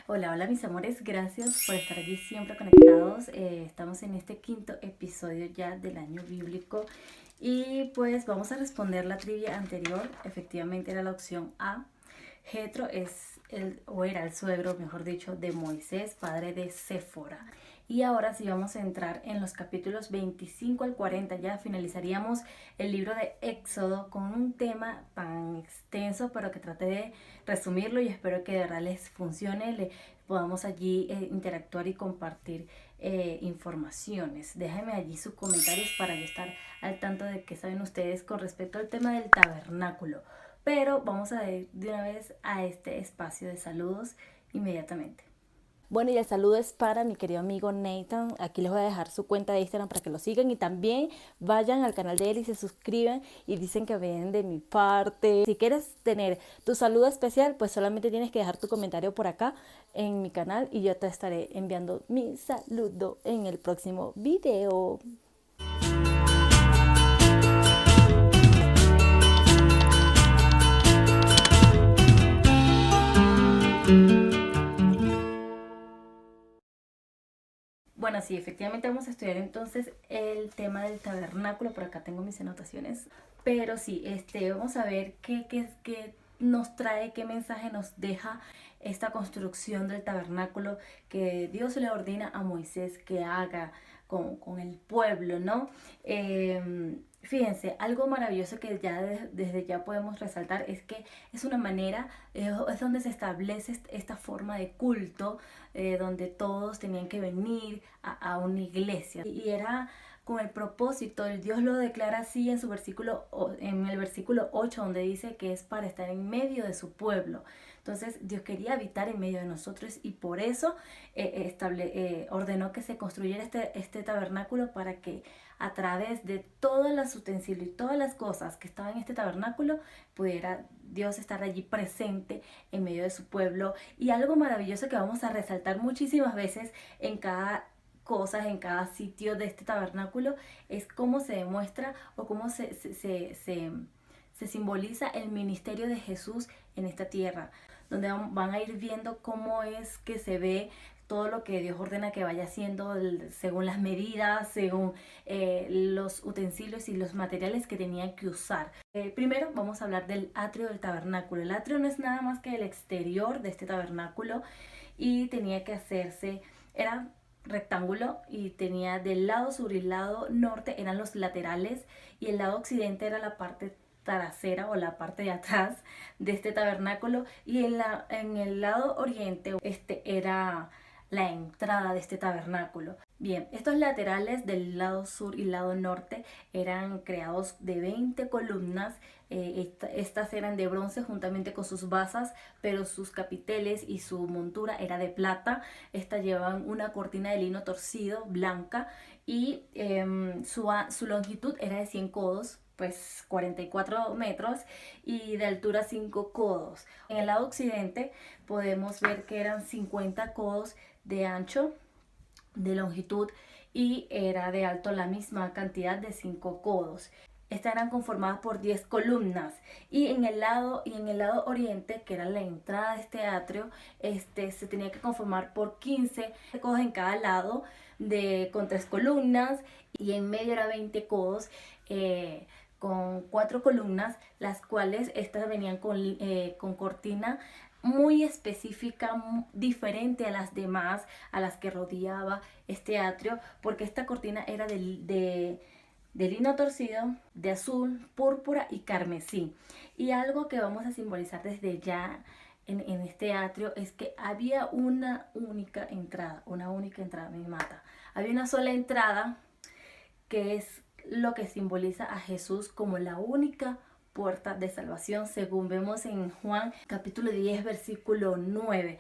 Hola, hola mis amores, gracias por estar allí siempre conectados. Estamos en este quinto episodio ya del año bíblico y pues vamos a responder la trivia anterior. Efectivamente era la opción A. Jetro es era el suegro, mejor dicho, de Moisés, padre de Séfora. Y ahora sí vamos a entrar en los capítulos 25 al 40. Ya finalizaríamos el libro de Éxodo con un tema tan extenso, pero que trate de resumirlo y espero que de verdad les funcione, le podamos allí interactuar y compartir informaciones. Déjenme allí sus comentarios para yo estar al tanto de qué saben ustedes con respecto al tema del tabernáculo. Pero vamos a ir de una vez a este espacio de saludos inmediatamente. Bueno, y el saludo es para mi querido amigo Nathan. Aquí les voy a dejar su cuenta de Instagram para que lo sigan y también vayan al canal de él y se suscriban y dicen que ven de mi parte. Si quieres tener tu saludo especial, pues solamente tienes que dejar tu comentario por acá en mi canal y yo te estaré enviando mi saludo en el próximo video. Bueno, sí, efectivamente vamos a estudiar entonces el tema del tabernáculo. Por acá tengo mis anotaciones. Pero sí, vamos a ver qué nos trae, qué mensaje nos deja esta construcción del tabernáculo que Dios le ordena a Moisés que haga con el pueblo, ¿no? Fíjense, algo maravilloso que ya desde ya podemos resaltar es que es una manera, es donde se establece esta forma de culto, donde todos tenían que venir a una iglesia. Y era con el propósito, el Dios lo declara así en su en el versículo 8, donde dice que es para estar en medio de su pueblo. Entonces Dios quería habitar en medio de nosotros y por eso ordenó que se construyera este tabernáculo para que a través de todos los utensilios y todas las cosas que estaban en este tabernáculo pudiera Dios estar allí presente en medio de su pueblo. Y algo maravilloso que vamos a resaltar muchísimas veces en cada cosas en cada sitio de este tabernáculo es cómo se demuestra o cómo se simboliza el ministerio de Jesús en esta tierra, donde van a ir viendo cómo es que se ve todo lo que Dios ordena que vaya haciendo según las medidas, según los utensilios y los materiales que tenían que usar. Primero vamos a hablar del atrio del tabernáculo. El atrio no es nada más que el exterior de este tabernáculo y tenía que hacerse, era rectángulo y tenía del lado sur y el lado norte eran los laterales y el lado occidente era la parte trasera o la parte de atrás de este tabernáculo y en el lado oriente era la entrada de este tabernáculo. Bien, estos laterales del lado sur y lado norte eran creados de 20 columnas. Estas eran de bronce juntamente con sus basas, pero sus capiteles y su montura era de plata. Estas llevaban una cortina de lino torcido, blanca, y su longitud era de 100 codos, pues 44 metros, y de altura 5 codos. En el lado occidente podemos ver que eran 50 codos de ancho, de longitud, y era de alto la misma cantidad de 5 codos. Estas eran conformadas por 10 columnas y en el lado oriente, que era la entrada de este atrio, se tenía que conformar por 15 codos en cada lado con 3 columnas y en medio era 20 codos con 4 columnas, las cuales estas venían con cortina muy específica, diferente a las demás, a las que rodeaba este atrio, porque esta cortina era de lino torcido, de azul, púrpura y carmesí. Y algo que vamos a simbolizar desde ya en este atrio es que había una única entrada, me mata. Había una sola entrada que es lo que simboliza a Jesús como la única puerta de salvación, según vemos en Juan capítulo 10 versículo 9.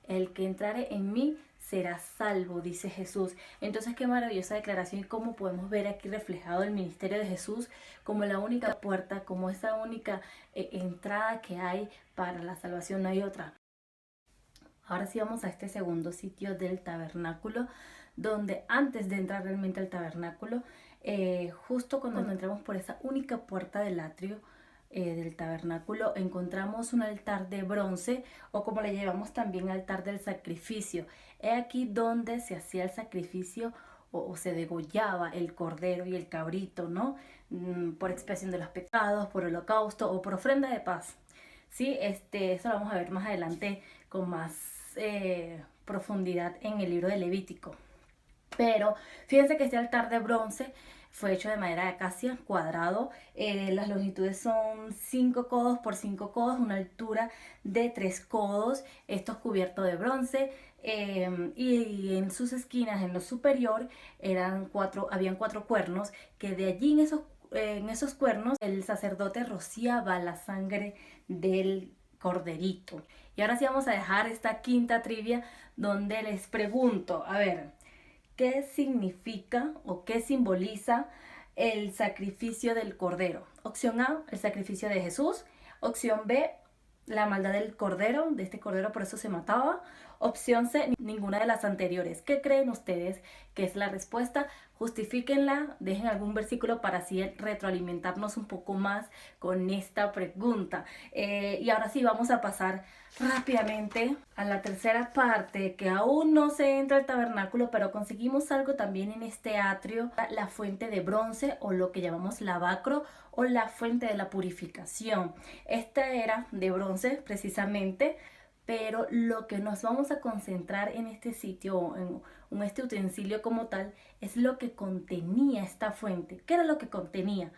El que entrare en mí será salvo, dice Jesús. Entonces qué maravillosa declaración y cómo podemos ver aquí reflejado el ministerio de Jesús como la única puerta, como esa única entrada que hay para la salvación, no hay otra. Ahora sí vamos a este segundo sitio del tabernáculo, donde antes de entrar realmente al tabernáculo, justo cuando entramos por esa única puerta del atrio, del tabernáculo encontramos un altar de bronce, o como le llamamos también altar del sacrificio. Es aquí donde se hacía el sacrificio o se degollaba el cordero y el cabrito, ¿no? Por expiación de los pecados, por holocausto o por ofrenda de paz. Sí, eso lo vamos a ver más adelante con más profundidad en el libro de Levítico. Pero fíjense que este altar de bronce fue hecho de madera de acacia, cuadrado. Las longitudes son 5 codos por 5 codos, una altura de 3 codos. Esto es cubierto de bronce. Y en sus esquinas, en lo superior, habían 4 cuernos, que de allí en esos cuernos el sacerdote rociaba la sangre del corderito. Y ahora sí vamos a dejar esta quinta trivia donde les pregunto, a ver, ¿qué significa o qué simboliza el sacrificio del cordero? Opción A, el sacrificio de Jesús. Opción B, la maldad del cordero, de este cordero por eso se mataba. Opción C, ninguna de las anteriores. ¿Qué creen ustedes que es la respuesta? Justifíquenla, dejen algún versículo para así retroalimentarnos un poco más con esta pregunta. Y ahora sí vamos a pasar rápidamente a la tercera parte, que aún no se entra al tabernáculo, pero conseguimos algo también en este atrio, la fuente de bronce, o lo que llamamos lavacro, o la fuente de la purificación. Esta era de bronce precisamente, pero lo que nos vamos a concentrar en este sitio, en este utensilio como tal, es lo que contenía esta fuente. ¿Qué era lo que contenía?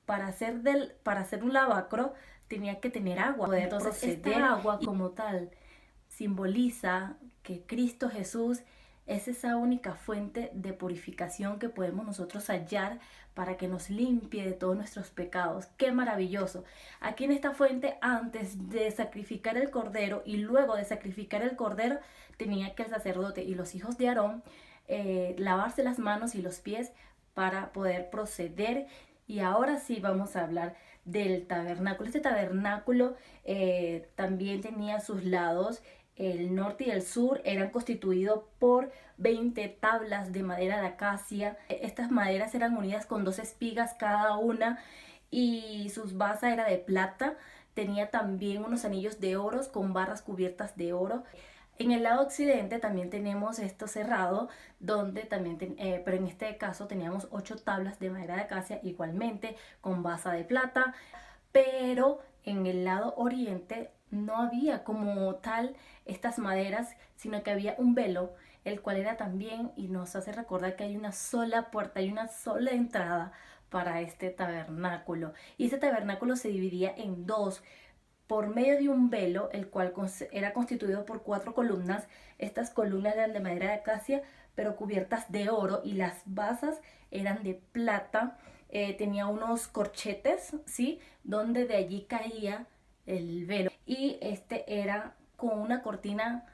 Para hacer un lavacro tenía que tener agua. Entonces esta agua como tal simboliza que Cristo Jesús es esa única fuente de purificación que podemos nosotros hallar para que nos limpie de todos nuestros pecados. ¡Qué maravilloso! Aquí en esta fuente, antes de sacrificar el cordero y luego de sacrificar el cordero, tenía que el sacerdote y los hijos de Aarón lavarse las manos y los pies para poder proceder. Y ahora sí vamos a hablar del tabernáculo. Este tabernáculo también tenía sus lados. El norte y el sur eran constituidos por 20 tablas de madera de acacia. Estas maderas eran unidas con 2 espigas cada una y sus basas era de plata. Tenía también unos anillos de oro con barras cubiertas de oro. En el lado occidente también tenemos esto cerrado, donde también, pero en este caso teníamos 8 tablas de madera de acacia igualmente con basa de plata, pero en el lado oriente no había como tal estas maderas, sino que había un velo, el cual era también, y nos hace recordar que hay una sola puerta, hay una sola entrada para este tabernáculo. Y este tabernáculo se dividía en dos, por medio de un velo, el cual era constituido por 4 columnas. Estas columnas eran de madera de acacia, pero cubiertas de oro, y las basas eran de plata. Tenía unos corchetes, ¿sí? Donde de allí caía el velo. Y este era con una cortina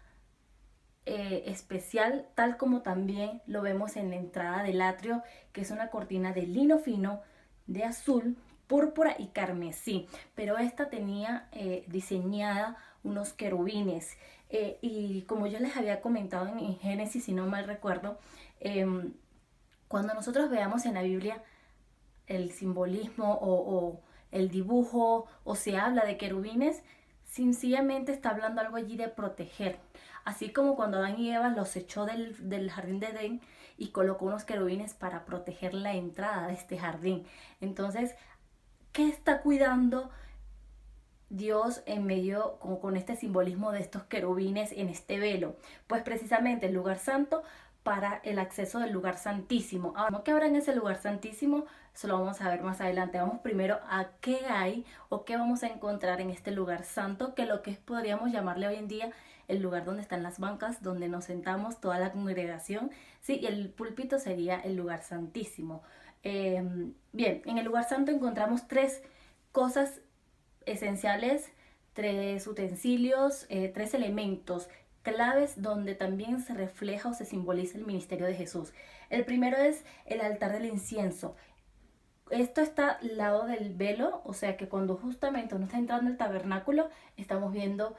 especial, tal como también lo vemos en la entrada del atrio, que es una cortina de lino fino, de azul, púrpura y carmesí, pero esta tenía diseñada unos querubines, y como yo les había comentado en Génesis, si no mal recuerdo, cuando nosotros veamos en la Biblia el simbolismo o el dibujo, o se habla de querubines, sencillamente está hablando algo allí de proteger. Así como cuando Adán y Eva los echó del jardín de Edén y colocó unos querubines para proteger la entrada de este jardín. Entonces, ¿qué está cuidando Dios en medio con este simbolismo de estos querubines en este velo? Pues precisamente el lugar santo para el acceso del lugar santísimo. Ahora, ¿qué habrá en ese lugar santísimo? Eso lo vamos a ver más adelante. Vamos primero a qué hay o qué vamos a encontrar en este lugar santo, que lo que podríamos llamarle hoy en día el lugar donde están las bancas, donde nos sentamos toda la congregación, ¿sí? Y el púlpito sería el lugar santísimo. Bien, en el lugar santo encontramos 3 cosas esenciales, 3 utensilios, 3 elementos claves donde también se refleja o se simboliza el ministerio de Jesús. El primero es el altar del incienso. Esto está al lado del velo, o sea que cuando justamente uno está entrando al tabernáculo, estamos viendo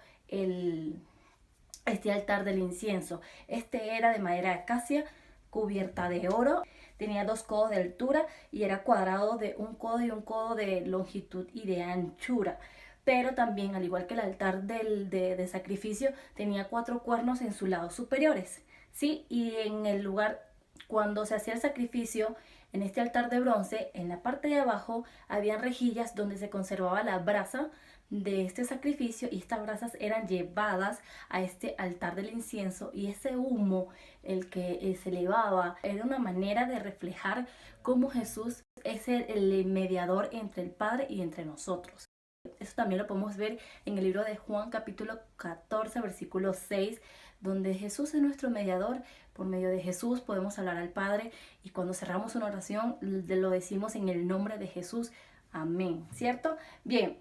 este altar del incienso. Este era de madera de acacia, cubierta de oro. Tenía 2 codos de altura y era cuadrado de 1 codo y 1 codo de longitud y de anchura. Pero también, al igual que el altar de sacrificio, tenía 4 cuernos en sus lados superiores, ¿sí? Y en el lugar, cuando se hacía el sacrificio, en este altar de bronce, en la parte de abajo, habían rejillas donde se conservaba la brasa de este sacrificio, y estas brasas eran llevadas a este altar del incienso, y ese humo, el que se elevaba, era una manera de reflejar cómo Jesús es el mediador entre el Padre y entre nosotros. Eso también lo podemos ver en el libro de Juan capítulo 14 versículo 6, donde Jesús es nuestro mediador. Por medio de Jesús podemos hablar al Padre, y cuando cerramos una oración lo decimos en el nombre de Jesús. Amén, ¿cierto? Bien,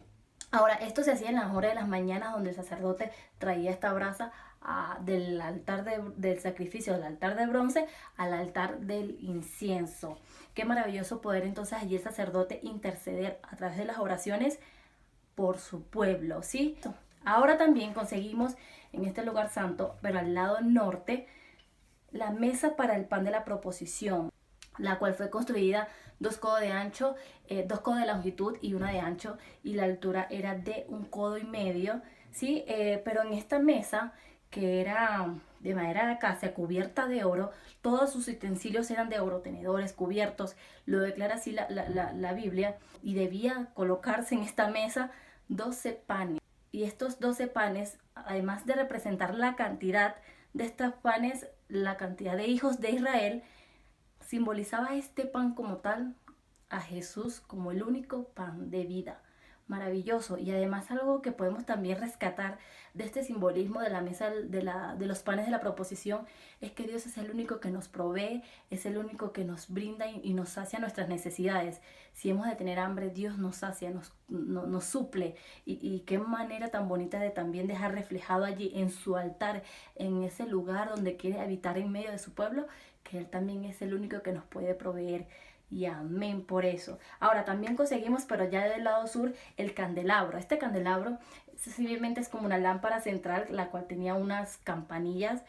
ahora esto se hacía en las horas de las mañanas, donde el sacerdote traía esta brasa del altar del sacrificio, del altar de bronce, al altar del incienso. Qué maravilloso poder entonces allí el sacerdote interceder a través de las oraciones por su pueblo, ¿sí? Ahora también conseguimos en este lugar santo, pero al lado norte, la mesa para el pan de la proposición, la cual fue construida 2 codos de ancho, 2 codos de longitud y 1 de ancho, y la altura era de 1,5 codos, ¿sí? Pero en esta mesa, que era de madera de acacia cubierta de oro, todos sus utensilios eran de oro, tenedores, cubiertos, lo declara así la Biblia, y debía colocarse en esta mesa 12 panes. Y estos 12 panes, además de representar la cantidad de estos panes, la cantidad de hijos de Israel, simbolizaba este pan como tal a Jesús como el único pan de vida. Maravilloso. Y además algo que podemos también rescatar de este simbolismo de la mesa de los panes de la proposición, es que Dios es el único que nos provee, es el único que nos brinda y nos sacia nuestras necesidades. Si hemos de tener hambre, Dios nos sacia, nos suple. Y qué manera tan bonita de también dejar reflejado allí en su altar, en ese lugar donde quiere habitar en medio de su pueblo, que Él también es el único que nos puede proveer. Y amén por eso. Ahora también conseguimos, pero ya del lado sur, el candelabro. Este candelabro simplemente es como una lámpara central, la cual tenía unas campanillas,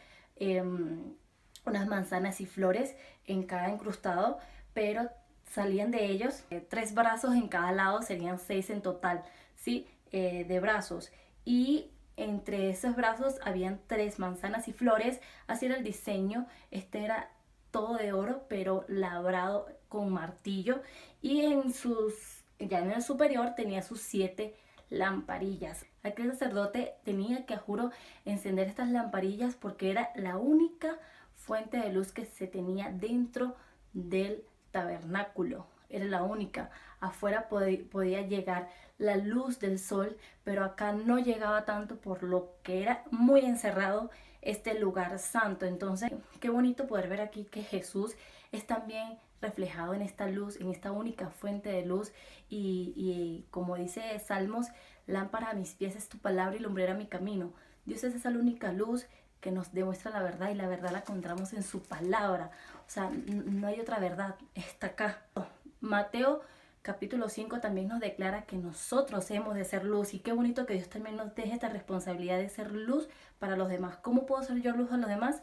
unas manzanas y flores en cada incrustado, pero salían de ellos 3 brazos en cada lado, serían 6 en total, ¿sí? De brazos. Y entre esos brazos habían 3 manzanas y flores. Así era el diseño. Este era todo de oro, pero labrado con martillo, y ya en el superior tenía sus 7 lamparillas. Aquel sacerdote tenía que, a juro, encender estas lamparillas, porque era la única fuente de luz que se tenía dentro del tabernáculo. Era la única. Afuera podía llegar la luz del sol, pero acá no llegaba tanto, por lo que era muy encerrado este lugar santo. Entonces, qué bonito poder ver aquí que Jesús es también reflejado en esta luz, en esta única fuente de luz. Y como dice Salmos, lámpara a mis pies es tu palabra y lumbrera mi camino. Dios es esa única luz que nos demuestra la verdad, y la verdad la encontramos en su palabra. O sea, no hay otra verdad, está acá. Mateo capítulo 5 también nos declara que nosotros hemos de ser luz, y qué bonito que Dios también nos deje esta responsabilidad de ser luz para los demás. ¿Cómo puedo ser yo luz a los demás?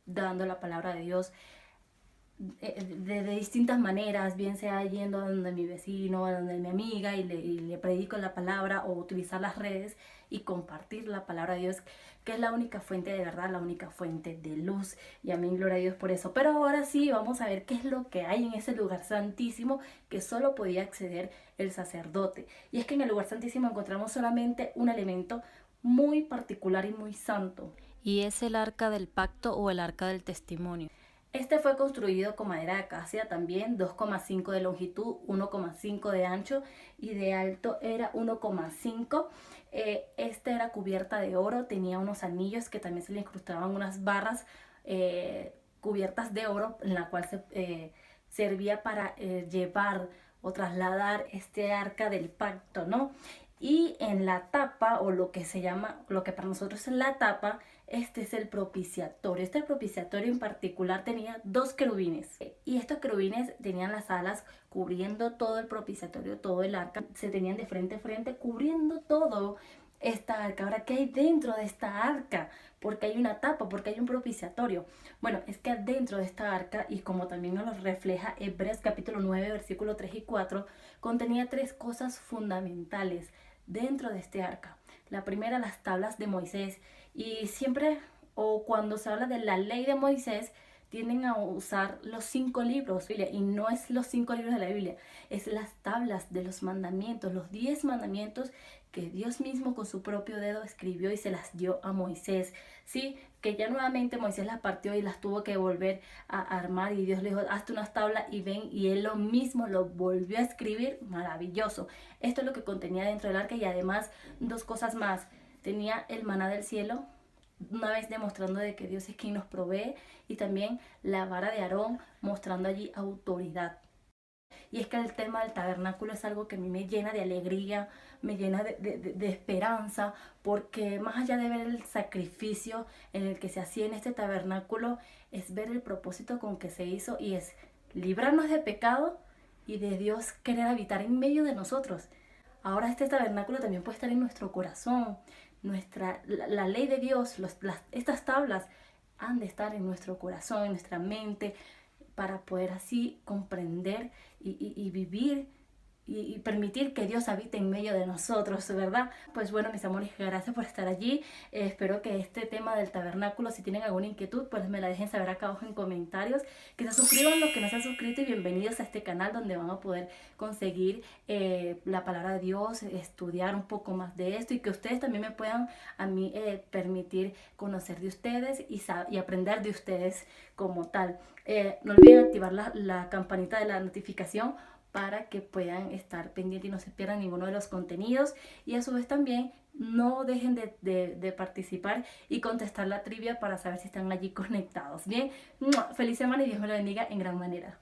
Dando la palabra de Dios de distintas maneras, bien sea yendo a donde mi vecino, a donde mi amiga, y le predico la palabra, o utilizar las redes y compartir la palabra de Dios, que es la única fuente de verdad, la única fuente de luz. Y amén, gloria a Dios por eso. Pero ahora sí, vamos a ver qué es lo que hay en ese lugar santísimo, que solo podía acceder el sacerdote. Y es que en el lugar santísimo encontramos solamente un elemento muy particular y muy santo, y es el arca del pacto, o el arca del testimonio. Este fue construido con madera de acacia también, 2,5 de longitud, 1,5 de ancho, y de alto era 1,5. Este era cubierta de oro, tenía unos anillos que también se le incrustaban unas barras cubiertas de oro, en la cual se servía para llevar o trasladar este arca del pacto, ¿no? Y en la tapa, o lo que se llama, lo que para nosotros es la tapa, este es el propiciatorio. Este propiciatorio en particular tenía 2 querubines. Y estos querubines tenían las alas cubriendo todo el propiciatorio, todo el arca. Se tenían de frente a frente, cubriendo todo esta arca. Ahora, ¿qué hay dentro de esta arca? Porque hay una tapa, porque hay un propiciatorio. Bueno, es que dentro de esta arca, y como también nos lo refleja Hebreos capítulo 9, versículo 3 y 4, contenía tres cosas fundamentales dentro de este arca. La primera, las tablas de Moisés. Y siempre, o cuando se habla de la ley de Moisés, tienden a usar los 5 libros, y no es los 5 libros de la Biblia, es las tablas de los mandamientos, los 10 mandamientos que Dios mismo con su propio dedo escribió y se las dio a Moisés, ¿sí? Que ya nuevamente Moisés las partió y las tuvo que volver a armar, y Dios le dijo, hazte unas tablas y ven, y él lo mismo lo volvió a escribir. Maravilloso. Esto es lo que contenía dentro del arca, y además 2 cosas más. Tenía el maná del cielo, una vez demostrando de que Dios es quien nos provee, y también la vara de Aarón, mostrando allí autoridad. Y es que el tema del tabernáculo es algo que a mí me llena de alegría, me llena de esperanza, porque más allá de ver el sacrificio en el que se hacía en este tabernáculo, es ver el propósito con que se hizo, y es librarnos de pecado y de Dios querer habitar en medio de nosotros. Ahora este tabernáculo también puede estar en nuestro corazón. La ley de Dios, estas tablas han de estar en nuestro corazón, en nuestra mente, para poder así comprender y vivir y permitir que Dios habite en medio de nosotros, ¿verdad? Pues bueno, mis amores, gracias por estar allí. Espero que este tema del tabernáculo, si tienen alguna inquietud, pues me la dejen saber acá abajo en comentarios. Que se suscriban los que no se han suscrito, y bienvenidos a este canal donde van a poder conseguir la palabra de Dios, estudiar un poco más de esto, y que ustedes también me puedan a mí permitir conocer de ustedes y aprender de ustedes como tal. No olviden activar la campanita de la notificación para que puedan estar pendientes y no se pierdan ninguno de los contenidos, y a su vez también no dejen de participar y contestar la trivia para saber si están allí conectados. Bien, feliz semana y Dios me lo bendiga en gran manera.